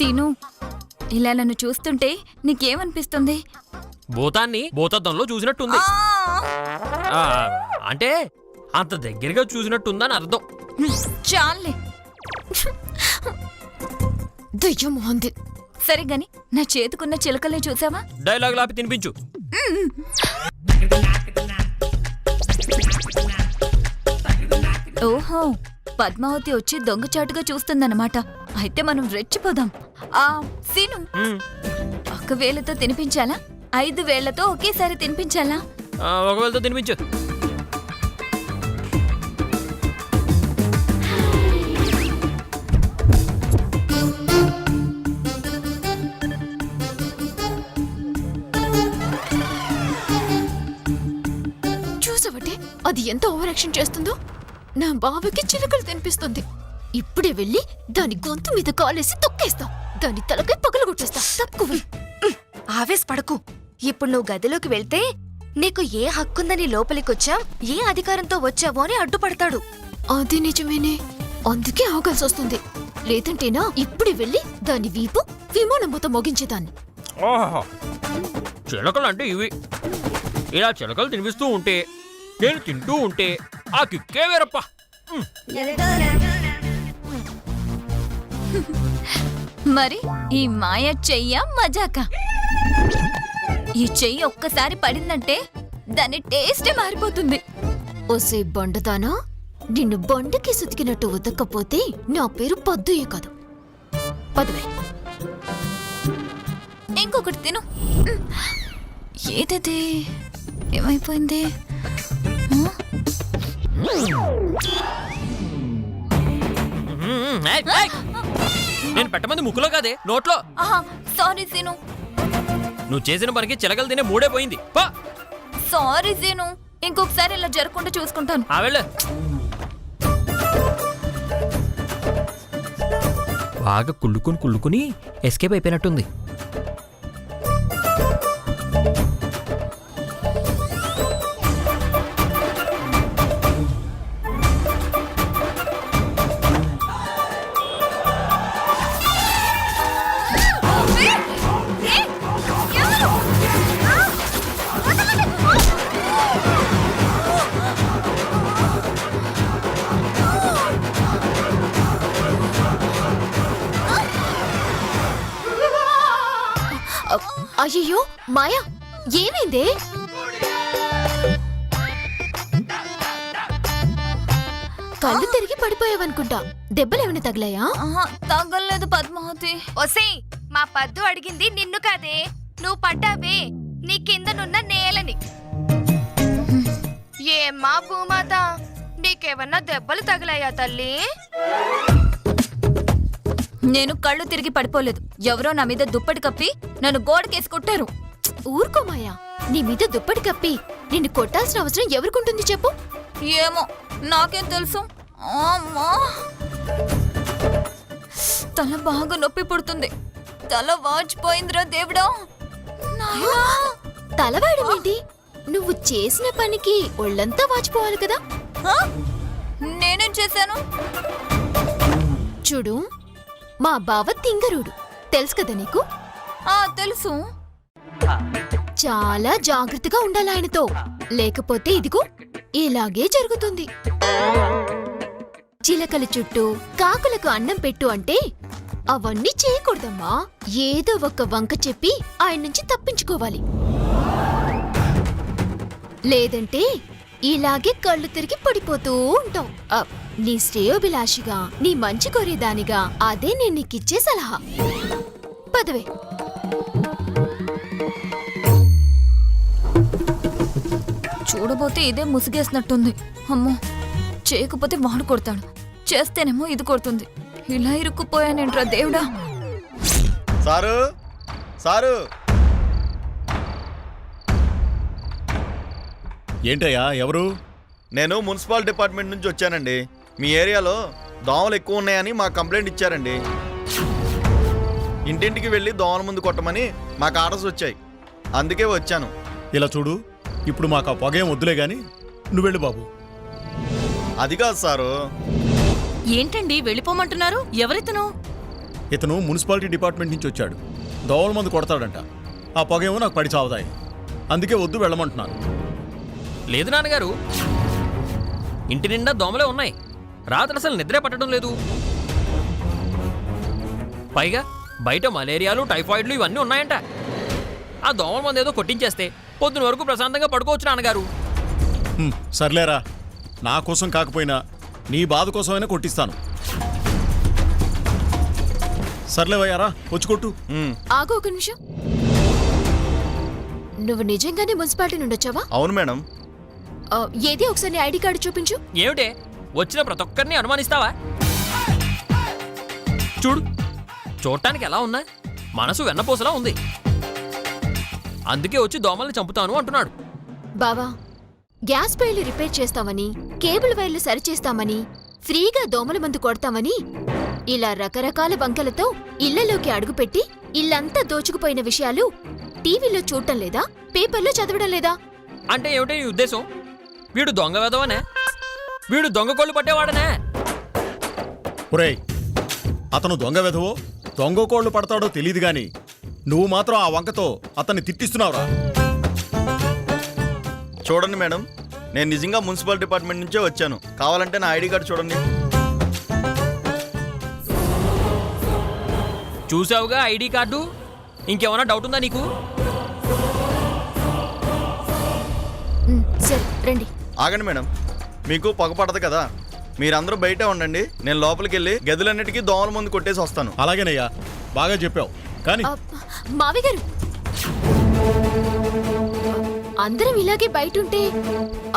Scene, ఇలా నన్ను చూస్తుంటే నీకేమనిపిస్తుంది? భూతాన్ని భూతద్దంలో చూసినట్టుంది. ఆ, అంటే అంత దగ్గరగా చూసినట్టుందని అర్థం. చాలే, దయ్యం ఉంది. సరే గాని నా చేతుకున్న చిలకల్ని చూసావా? డైలాగ్ లాపి తినిపించు. ఓహో, పద్మావతి వచ్చి దొంగచాటుగా చూస్తుందన్నమాట. అయితే మనం రెచ్చిపోదాం. సీను, ఒక వేళతో తినిపించాలా, 5 వేళ్లతో ఒకేసారి తినిపించాలా? ఒకవేళతో తినిపించు. చూసావటే అది ఎంత ఓవర్ యాక్షన్ చేస్తుందో. నా బావకి చిలకలు తినిపిస్తుంది. ఇప్పుడే వెళ్ళి దాని గొంతు మీద కాలేసి తొక్కేస్తా. దాని తలకై పగలగొట్టేస్తా. తక్కువ. ఆవేశపడకు. ఇప్పుడు నువ్వు గదిలోకి వెళ్తే నీకు ఏ హక్కుందని లోపలికొచ్చా, ఏ అధికారంతో వచ్చావో అని అడ్డుపడతాడు. అది నిజమేనే, అందుకే ఆగాల్సి వస్తుంది. లేదంటేనా ఇప్పుడే వెళ్ళి దాని వీపు విమానం మొత్తం మోగించేదాన్ని. ఓహో, చిలకలు అంటే ఇవి. ఇలా చిలకలు తినిపిస్తూ ఉంటే, నేను తింటూ ఉంటే ఆ కిక్కే వేరప్ప. మరి ఈ మాయ చెయ్య మజాక? ఈ చెయ్యి ఒక్కసారి పడిందంటే దాని టేస్టే మారిపోతుంది. ఓసే బండదానా, నిన్ను బండకి సుతికినట్టు ఉతక్కపోతే నా పేరు పద్దుయే కాదు. పదవే. ఇంకొకటి తిను. ఏదది? ఏమైపోయింది? నేను పెట్టమంది ముక్కులో కాదే, నోట్లో. సారీ సీను. నువ్వు చేసిన పనికి చిలకలు తినే మూడే పోయింది. పా. సారీ సీను, ఇంకొకసారి ఇలా జరగకుండా చూసుకుంటాను. వెళ్ళు. బాగా కుళ్ళుకుని ఎస్కేప్ అయిపోయినట్టుంది. అయ్యో మాయా, ఏమైందే? కళ్ళు తిరిగి పడిపోయావనుకుంటా. దెబ్బలేమైనా తగిలాయా? తగ్గలేదు పద్మావతి. ఒసే, మా పద్దు అడిగింది నిన్ను కాదే, నువ్వు పడ్డావే నీ కిందనున్న నేలని. ఏమ్మా భూమాత, నీకేమన్నా దెబ్బలు తగిలాయా తల్లి? నేను కళ్ళు తిరిగి పడిపోలేదు. ఎవరో నా మీద దుప్పటి కప్పి నన్ను గోడకేసి కొట్టారు. ఊరుకో మాయా, నీ మీద దుప్పటి కప్పి నిన్ను కొట్టాల్సిన అవసరం ఎవరికుంటుంది చెప్పు? ఏమో, నాకేం తెలుసు. అమ్మా, తల బాగా నొప్పి పుడుతుంది. తల వాచిపోయిందిరా దేవుడా. తలవాడమేంటి? నువ్వు చేసిన పనికి ఒళ్ళంతా వాచిపోవాలి కదా. నేనేం చేశాను? చూడు, మా బావ తింగరుడు, తెలుసు కదా నీకు? తెలుసు. చాలా జాగ్రత్తగా ఉండాలి ఆయనతో, లేకపోతే ఇదిగో ఇలాగే జరుగుతుంది. చిలకల చుట్టూ కాకులకు అన్నం పెట్టు అంటే అవన్నీ చేయకూడదమ్మా. ఏదో ఒక వంక చెప్పి ఆయన నుంచి తప్పించుకోవాలి. లేదంటే ఇలాగే కళ్ళు తిరిగి పడిపోతూ ఉంటావు. నీ శ్రేయోభిలాషిగా, నీ మంచి కోరేదానిగా అదే నేను నీకిచ్చే సలహా. పదవే. చూడబోతే ఇదే ముసిగేసినట్టుంది. అమ్మో, చేయకపోతే వాడు కొడతాడు, చేస్తేనేమో ఇది కొడుతుంది. ఇలా ఇరుక్కుపోయానేంట్రా దేవుడా. Sir, sir. ఏంటయ్యా, ఎవరు? నేను మున్సిపల్ డిపార్ట్మెంట్ నుంచి వచ్చానండి. మీ ఏరియాలో దోమలు ఎక్కువ ఉన్నాయని మాకు కంప్లైంట్ ఇచ్చారండి. ఇంటింటికి వెళ్ళి దోమల ముందు కొట్టమని మాకు ఆర్డర్స్ వచ్చాయి, అందుకే వచ్చాను. ఇలా చూడు, ఇప్పుడు మాకు ఆ పొగేం వద్దులే గాని నువ్వెళ్ళు బాబు. అది కాదు సారు. ఏంటండి వెళ్ళిపోమంటున్నారు? ఎవరితను? ఇతను మున్సిపాలిటీ డిపార్ట్మెంట్ నుంచి వచ్చాడు. దోవల మందు కొడతాడంట. ఆ పొగేమో నాకు పడి చావదాయి. అందుకే వద్దు వెళ్ళమంటున్నాను. లేదు నాన్నగారు, ఇంటి నిండా దోమలే ఉన్నాయి. రాత్రి అసలు నిద్రే పట్టడం లేదు. పైగా బయట మలేరియాలు, టైఫాయిడ్లు ఇవన్నీ ఉన్నాయంట. ఆ దోమల మందు ఏదో కొట్టించేస్తే పొద్దున వరకు ప్రశాంతంగా పడుకోవచ్చు నాన్నగారు. సర్లేరా, నా కోసం కాకపోయినా నీ బాధ కోసమైనా కొట్టిస్తాను. సర్లేవయ్యారా, వచ్చి కొట్టు. ఆగు ఒక నిమిషం. నువ్వు నిజంగానే మున్సిపాలిటీ నుండి వచ్చావా? అవును మేడం. ఏది ఒకసారి నీ ఐడి కార్డు చూపించు. ఏమిటే వచ్చిన ప్రతి ఒక్కరిని అనుమానిస్తావా? చూడు, చూడటానికి ఎలా ఉన్నా మనసు వెన్నపూసలా ఉంది. అందుకే వచ్చి దోమల్ని చంపుతాను అంటున్నాడు. బావా, గ్యాస్ పైలు రిపేర్ చేస్తామని, కేబుల్ వైర్లు సరిచేస్తామని, ఫ్రీగా దోమల మందు కొడతామని ఇలా రకరకాల వంకలతో ఇళ్లలోకి అడుగుపెట్టి ఇల్లంతా దోచుకుపోయిన విషయాలు టీవీలో చూడటం లేదా, పేపర్లో చదవడం లేదా? అంటే ఏమిటే నీ ఉద్దేశం? వీడు దొంగ వెదవనే? వీడు దొంగ కోళ్ళు పట్టేవాడనే? ఒరేయ్, అతను దొంగ వెధవో దొంగ కోళ్ళు పడతాడో తెలియదు గాని నువ్వు మాత్రం ఆ వంకతో అతన్ని తిట్టిస్తున్నావురా. చూడండి మేడం, నేను నిజంగా మున్సిపల్ డిపార్ట్మెంట్ నుంచే వచ్చాను. కావాలంటే నా ఐడి కార్డు చూడండి. చూసావుగా ఐడి కార్డు? ఇంకేమైనా డౌట్ ఉందా నీకు? సరే రండి. ఆగండి మేడం, మీకు పొగ పడదు కదా, మీరందరూ బయటే ఉండండి. నేను లోపలికి వెళ్ళి గదులన్నిటికీ దోమల మందు కొట్టేసి వస్తాను. అలాగేనయ్యా, బాగా చెప్పావు. కానీ మావి గారు, అందరం ఇలాగే బయటుంటే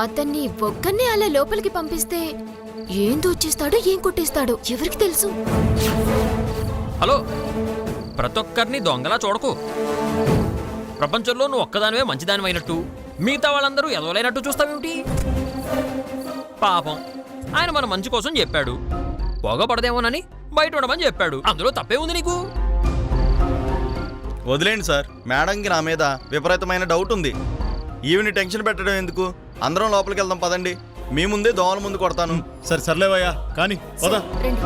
అతన్ని ఒక్కన్నే అలా లోపలికి పంపిస్తే ఏం దోచేస్తాడో ఏం కొట్టేస్తాడో ఎవరికి తెలుసు? హలో, ప్రతి ఒక్కరిని దొంగలా చూడకు. ప్రపంచంలో నువ్వు ఒక్కదానివే మంచిదానివైనట్టు మిగతా వాళ్ళందరూ ఎదవలైనట్టు చూస్తావేమిటి? పాపం, ఆయన మన మంచి కోసం చెప్పాడు. పొగ పడదేమోనని బయట ఉండమని చెప్పాడు. అందులో తప్పే ఉంది నీకు? వదిలేండి సార్, మేడంకి నా మీద విపరీతమైన డౌట్ ఉంది. ఈవిని టెన్షన్ పెట్టడం ఎందుకు? అందరం లోపలికి వెళ్దాం పదండి. మీ ముందే దోమల ముందు కొడతాను. సరే సర్లేవయ్యా, కానీ పద. రండి.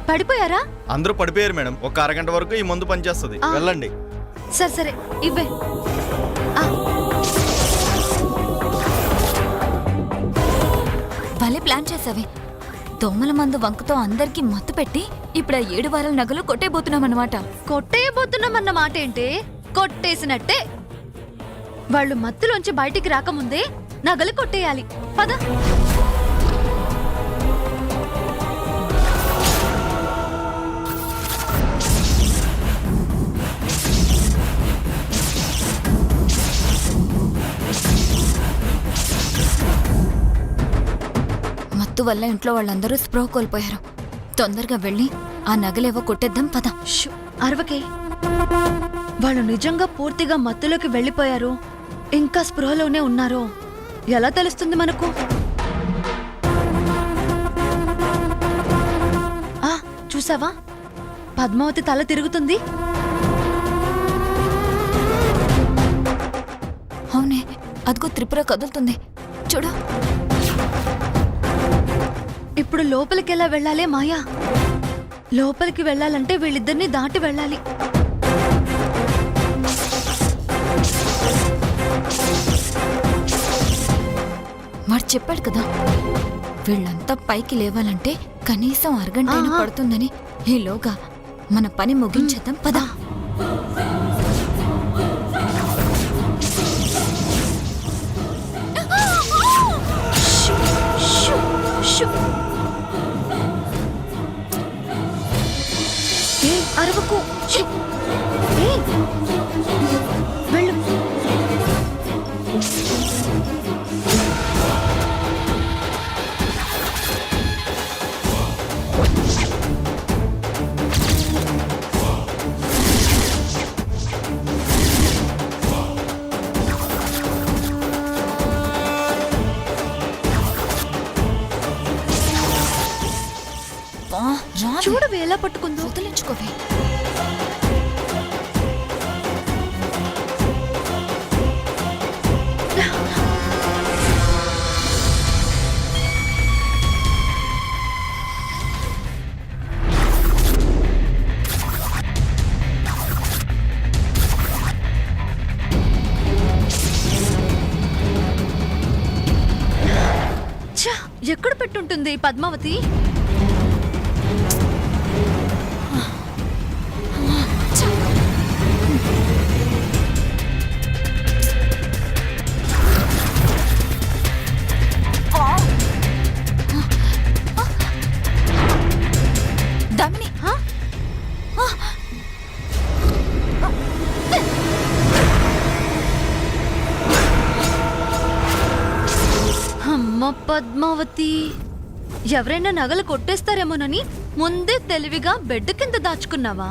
పడిపోయారా? అందరూ పడిపోయారు మేడం. ఒక అరగంట వరకు ఈ మందు పనిచేస్తుంది. వెళ్ళండి. సరే సరే, ఇవ్వే. భలే ప్లాన్ చేసావే. దోమల మందు వంకతో అందరికీ మత్తు పెట్టి ఇప్పుడు ఆ 7 వారాల నగలు కొట్టేయబోతున్నామన్నమాట. కొట్టేయబోతున్నామన్న మాట ఏంటి? కొట్టేసినట్టే. వాళ్ళు మత్తులోంచి బయటికి రాకముందే నగలు కొట్టేయాలి. పద. మత్తు వల్ల ఇంట్లో వాళ్ళందరూ స్పృహ కోల్పోయారు. తొందరగా వెళ్ళి ఆ నగలేవో కొట్టేద్దాం పద. అరవకే. వాళ్ళు నిజంగా పూర్తిగా మత్తులోకి వెళ్ళిపోయారు, ఇంకా స్పృహలోనే ఉన్నారో ఎలా తెలుస్తుంది మనకు? చూసావా, పద్మావతి తల తిరుగుతుంది. అవునే, అదిగో త్రిపుర కదులుతుంది చూడు. ఇప్పుడు లోపలికి ఎలా వెళ్ళాలే మాయా? లోపలికి వెళ్ళాలంటే వీళ్ళిద్దరిని దాటి వెళ్ళాలి. వాడు చెప్పాడు కదా వీళ్ళంతా పైకి లేవాలంటే కనీసం అరగంట పడుతుందని. ఈలోగా మన పని ముగించేద్దాం పదా. అరవకు. వెళ్ళు. చూడవే ఎలా పట్టుకుందో. వదిలించుకోవే. ఎక్కడ పెట్టుంటుంది పద్మావతి? దామిని అమ్మ పద్మావతి, ఎవరైనా నగలు కొట్టేస్తారేమోనని ముందే తెలివిగా బెడ్ కింద దాచుకున్నావా?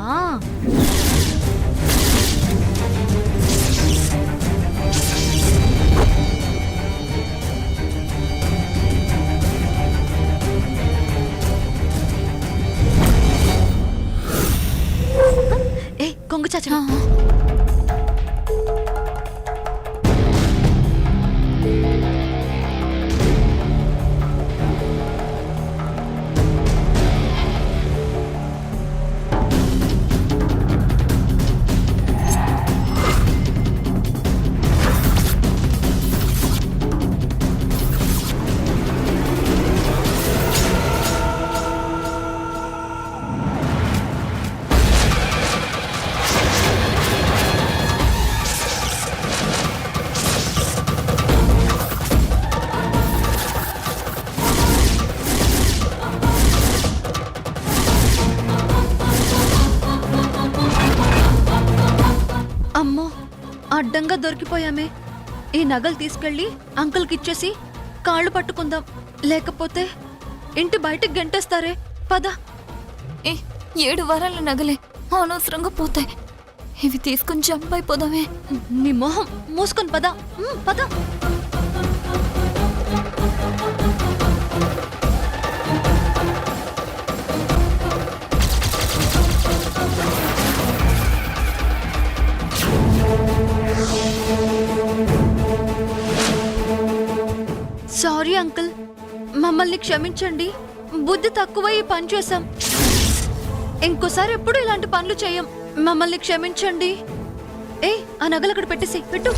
ఏ కొంగు చాచా. అమ్మో, అడ్డంగా దొరికిపోయామే. ఈ నగలు తీసుకెళ్ళి అంకుల్కి ఇచ్చేసి కాళ్ళు పట్టుకుందాం, లేకపోతే ఇంటి బయటికి గంటేస్తారే. పద. 7 వారాల నగలే అనవసరంగా పోతాయి. ఇవి తీసుకుని జంప్ అయిపోదామే. నీ మొహం మూసుకొని పద. పద. సారీ అంకుల్, మమ్మల్ని క్షమించండి. బుద్ధి తక్కువ ఈ పని చేశాం. ఇంకోసారి ఎప్పుడు ఇలాంటి పనులు చేయం. మమ్మల్ని క్షమించండి. ఏ ఆ నగలు అక్కడ పెట్టేసి పెట్టు.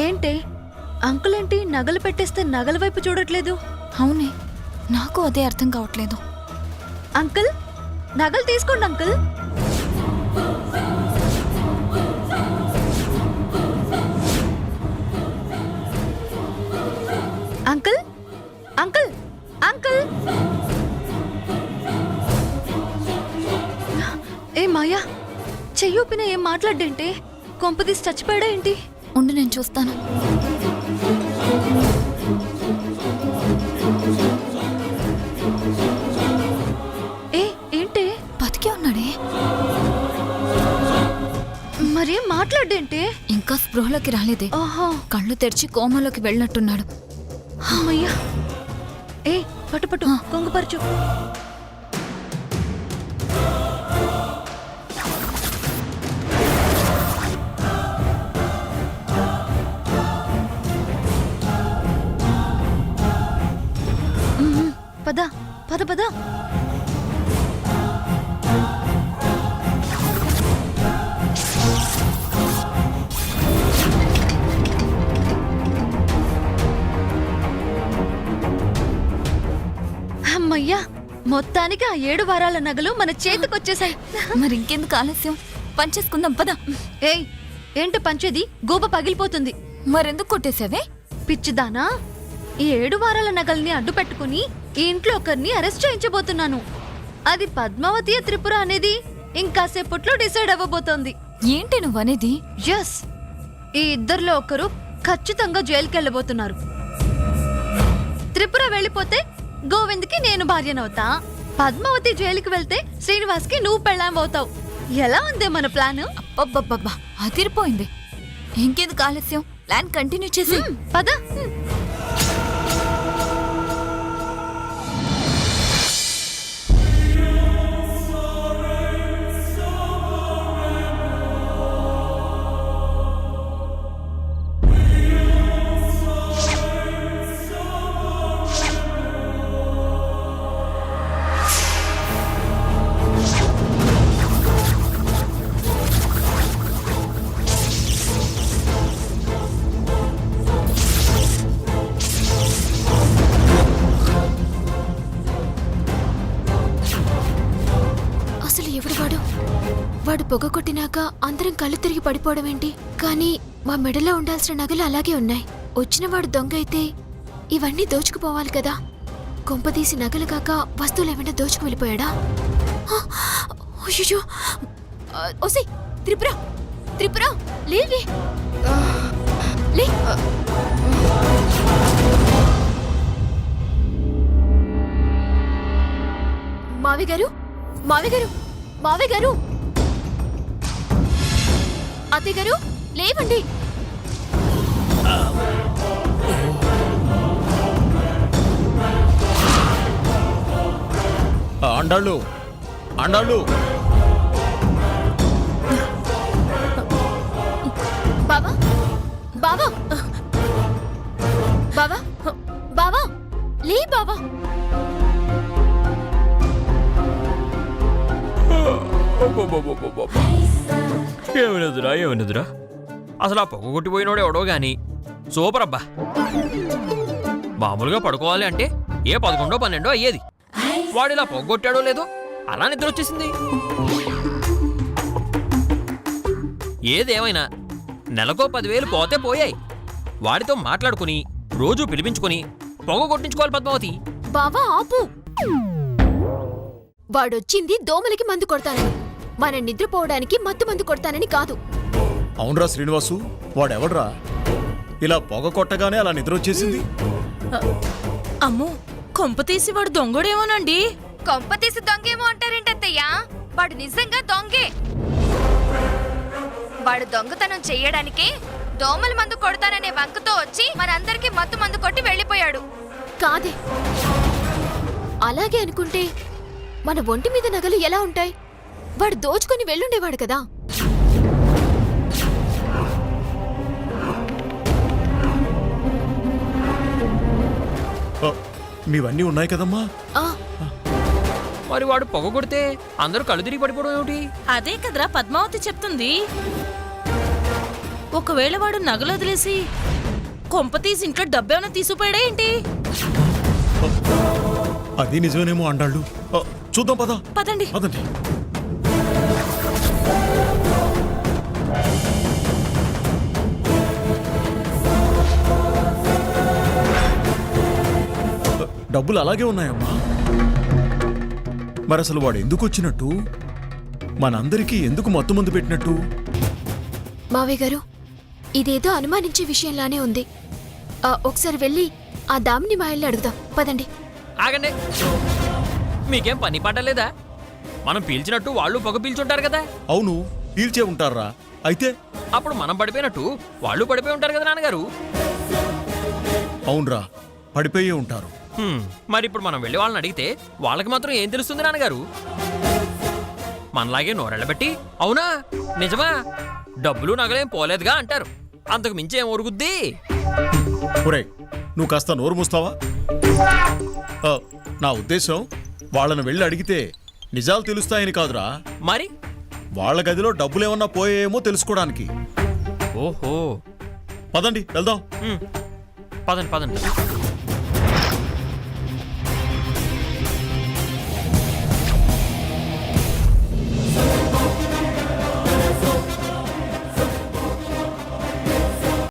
ఏంటి అంకుల్ ఏంటి నగలు పెట్టేస్తే నగల వైపు చూడట్లేదు? అవునే, నాకు అదే అర్థం కావట్లేదు. అంకుల్ నగలు తీసుకోండి అంకుల్. Uncle uncle uncle. ఏ మాయా, చెయ్యూపిన ఏం మాట్లాడేంటి? కొంపదీసి చచ్చిపోయాడా ఏంటి? ఉండి నేను చూస్తాను. మరేం మాట్లాడేంటి? ఇంకా స్పృహలోకి రాలేదే. ఓహో, కళ్ళు తెరిచి కోమలోకి వెళ్ళినట్టున్నాడు. అమ్మయ్యా. ఏ పట్టు పట్టు, కొంగుపరచు. పద పద పద. అమ్మయ్యా, మొత్తానికి ఆ 7 వారాల నగలు మన చేతికొచ్చేసాయి. మరి ఇంకెందుకు ఆలస్యం, పంచేసుకుందాం పద. ఏయ్, ఏంటి పంచేది? గోప పగిలిపోతుంది. మరెందుకు కొట్టేసావే? పిచ్చిదానా, ఈ 7 వారాల నగల్ని అడ్డు పెట్టుకుని ఈ ఇంట్లో ఒకరిని అరెస్ట్ చేయించబోతున్నాను. అది పద్మావతి త్రిపుర అనేది ఇంకాసేపట్లో డిసైడ్ అవ్వబోతోంది. ఏంటి నువ్వనేది? ఎస్, ఈ ఇద్దరిలో ఒకరు ఖచ్చితంగా జైలుకి వెళ్ళబోతున్నారు. త్రిపుర వెళ్ళిపోతే గోవింద్కి నేను భార్యనవుతా. పద్మావతి జైలుకి వెళ్తే శ్రీనివాస్కి నువ్వు పెళ్ళాం అవుతావు. ఎలా ఉంది మన ప్లాన్? అబ్బబ్బబ్బా, అదిరిపోయింది. ఇంకెందుకు ఆలస్యం, ప్లాన్ కంటిన్యూ చేసి పద. అసలు ఎవడు వాడు? వాడు పొగ కొట్టినాక అందరం కళ్ళు తిరిగి పడిపోవడం ఏంటి? కానీ మా మెడలో ఉండాల్సిన నగలు అలాగే ఉన్నాయి. వచ్చిన వాడు దొంగ అయితే ఇవన్నీ దోచుకుపోవాలి కదా. కొంపదీసి నగలు కాక వస్తువులు ఏమైనా దోచుకు వెళ్ళిపోయాడా? అయ్యో, ఓసే త్రిపుర, త్రిపుర లేవే, లే. మావి గారు, మావి గారు, మావి గారు, అత్తయ్య గారు లేవండి. అండాళ్ళు, అండాళ్ళు. బావా, బావా, బావా, బావా, లే బావా. ఏమనదురా ఏమనదురా, అసలు ఆ పొగ కొట్టిపోయినోడు ఎవడో గాని సూపర్ అబ్బా. మామూలుగా పడుకోవాలి అంటే ఏ 11, 12 అయ్యేది. వాడిలా పొగ కొట్టాడో లేదో అలా నిద్ర వచ్చేసింది. ఏదేమైనా నెలకో 10,000 పోతే పోయాయి. వాడితో మాట్లాడుకుని రోజు పిలిపించుకుని పొగ కొట్టించుకోవాలి పద్మావతి. బావా ఆపు. వాడొచ్చింది దోమలకి మందు కొడతానని, మన నిద్రపోవడానికి మత్తు మందు కొడతానని కాదు. అవునరా శ్రీనివాసు, వాడెవడ్రా? ఇలా పొగ కొట్టగానే అలా నిద్ర వచ్చేసింది. అమ్మో, కొంప తీసి వాడు దొంగడేమోనండి. కొంప తీసి దొంగేమో అంటారేంటత్తయ్యా? వాడు నిజంగా దొంగే. వాడు దొంగతనం చెయ్యడానికి దోమల మందు కొడతాననే వంకతో వచ్చి మనందరికీ మత్తు మందు కొట్టి వెళ్ళిపోయాడు. కాదే, అలాగే అనుకుంటే మన ఒంటి మీద నగలు ఎలా ఉంటాయి? వాడు దోచుకొని వెళ్ళుండేవాడు కదా. మీవన్నీ ఉన్నాయి కదమ్మా. ఆ, మరి వాడు పొగ కొడితే అందరూ కళ్ళు తిరిగి పడిపోవడం ఏమిటి? అదే కదరా పద్మావతి చెప్తుంది. ఒకవేళ వాడు నగలు వదిలేసి కొంప తీసి ఇంట్లో డబ్బేమైనా తీసుకుపోయాడా ఏంటి? అది నిజమేనేమో అండాళ్ళు. చూద్దాం పద. పదండి. పదండి. డబ్బులు అలాగే ఉన్నాయమ్మా. మరి అసలు వాడు ఎందుకు వచ్చినట్టు? మనందరికీ ఎందుకు మత్తుమందు పెట్టినట్టు? మావయ్య గారు, ఇదేదో అనుమానించే విషయంలానే ఉంది. ఒకసారి వెళ్ళి ఆ దామిని మాయల్ని అడుగుదాం. పదండి. ఆగండి, మీకేం పని పట్టలేదా? మనం పీల్చినట్టు వాళ్ళు పొగ పీల్చుంటారు కదా. అవును, పీల్చే ఉంటారా? అయితే అప్పుడు మనం పడిపోయినట్టు వాళ్ళు పడిపోయి ఉంటారు కదా నాన్నగారు. అవునరా, పడిపోయి ఉంటారు. మరి ఇప్పుడు మనం వెళ్ళి వాళ్ళని అడిగితే వాళ్ళకి మాత్రం ఏం తెలుస్తుంది నాన్నగారు? మనలాగే నోరెళ్ళబెట్టి అవునా నిజమా డబ్బులు నగలేం పోలేదుగా అంటారు. అంతకు మించి ఏం ఒరుగుద్ది? ఒరే, నువ్వు కాస్త నోరు మూస్తావా? నా ఉద్దేశం వాళ్ళని వెళ్ళి అడిగితే నిజాలు తెలుస్తాయని కాదురా, మరి వాళ్ళ గదిలో డబ్బులేమన్నా పోయేమో తెలుసుకోవడానికి. ఓహో, పదండి వెళ్దాం. పదండి పదండి.